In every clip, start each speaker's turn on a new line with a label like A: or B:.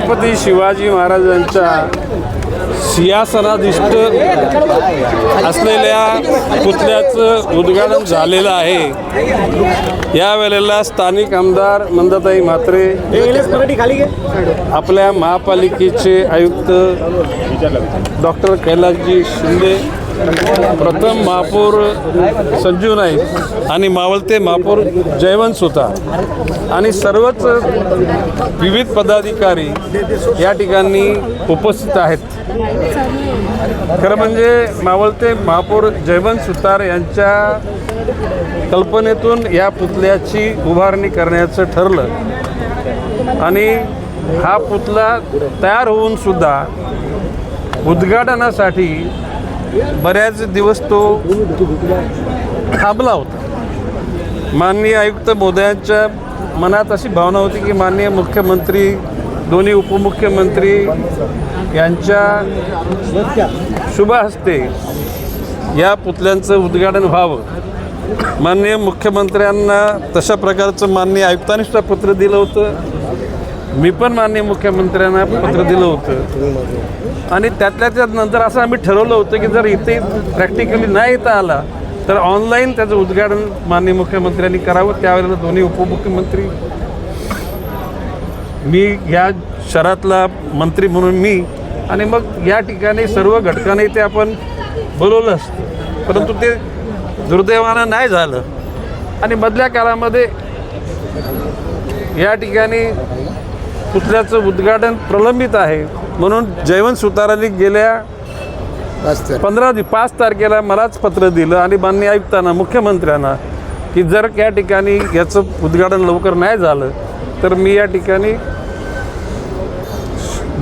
A: छत्रपती शिवाजी महाराजांच्या सिंहासनाधिष्ठ असलेल्या पुतळ्याचं उद्घाटन झालेलं आहे। यावेळेला स्थानिक आमदार मंदाताई म्हात्रे, आपल्या महापालिकेचे आयुक्त डॉक्टर कैलासजी शिंदे, प्रथम महापौर संजीव नाईक आणि मावळते महापौर जयवंत सुतार आणि सर्वच विविध पदाधिकारी या ठिकाणी उपस्थित आहेत। खरं म्हणजे मावळते महापौर जयवंत सुतार यांच्या कल्पनेतून या पुतळ्याची उभारणी करण्याचं ठरलं आणि हा पुतळा तयार होऊन सुद्धा उद्घाटनासाठी बऱ्याच दिवस तो थांबला होता। माननीय आयुक्त महोदयांच्या मनात अशी भावना होती की माननीय मुख्यमंत्री, दोन्ही उपमुख्यमंत्री यांच्या शुभ हस्ते या पुतळ्यांचं उद्घाटन व्हावं। माननीय मुख्यमंत्र्यांना तशा प्रकारचं माननीय आयुक्तांनी सुद्धा पत्र दिलं होतं, मी पण माननीय मुख्यमंत्र्यांना पत्र दिलं होतं आणि त्यातल्या त्यात नंतर असं आम्ही ठरवलं होतं की जर इथे प्रॅक्टिकली नाही येता आला तर ऑनलाईन त्याचं उद्घाटन माननीय मुख्यमंत्र्यांनी करावं। त्यावेळेला दोन्ही उपमुख्यमंत्री, मी या शहरातला मंत्री म्हणून मी आणि मग या ठिकाणी सर्व घटकांनी ते आपण बोलवलं असतं, परंतु ते दुर्दैवानं नाही झालं आणि मधल्या काळामध्ये या ठिकाणी पुतळ्याचं उद्घाटन प्रलंबित आहे। म्हणून जयवंत सुतारांनी गेल्या 5 तारखेला मलाच पत्र दिलं आणि माननीय आयुक्तांना, मुख्यमंत्र्यांना की जर या ठिकाणी याचं उद्घाटन लवकर नाही झालं तर मी या ठिकाणी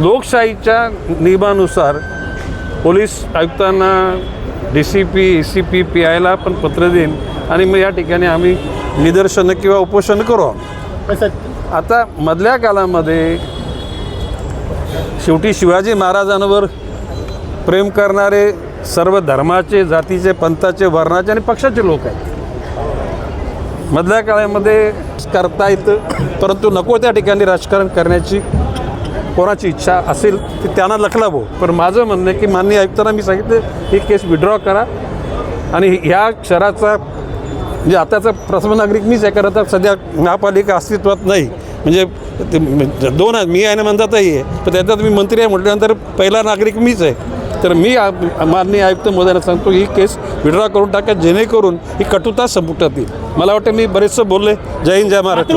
A: लोकशाहीच्या नियमानुसार पोलीस आयुक्तांना, DCP, ACP, PIला पण पत्र देईन आणि मग या ठिकाणी आम्ही निदर्शनं किंवा उपोषण करू। आता मधल्या काळामध्ये शेवटी शिवाजी महाराजांवर प्रेम करणारे सर्व धर्माचे, जातीचे, पंथाचे, वर्णाचे आणि पक्षाचे लोक आहेत। मधल्या काळामध्ये करता येतं, परंतु नको त्या ठिकाणी राजकारण करण्याची कोणाची इच्छा असेल ती त्यांना लखलावो। पण माझं म्हणणं आहे की माननीय आयुक्तांना मी सांगितलं ही केस विड्रॉ करा आणि ह्या शहराचा म्हणजे आताचा प्रथम नागरिक मीच आहे, कारण आता सध्या महापालिका अस्तित्वात नाही, म्हणजे दोन मी आहे ना मंदाताई आहे, पण त्याच्यात मी मंत्री आहे म्हटल्यानंतर पहिला नागरिक मीच आहे। तर मी माननीय आयुक्त महोदयांना सांगतो ही केस विड्रॉ करून टाका जेणेकरून ही कटुता संपुष्टात येईल। मला वाटतं मी बरेचसं बोलले। जय हिंद, जय महाराष्ट्र।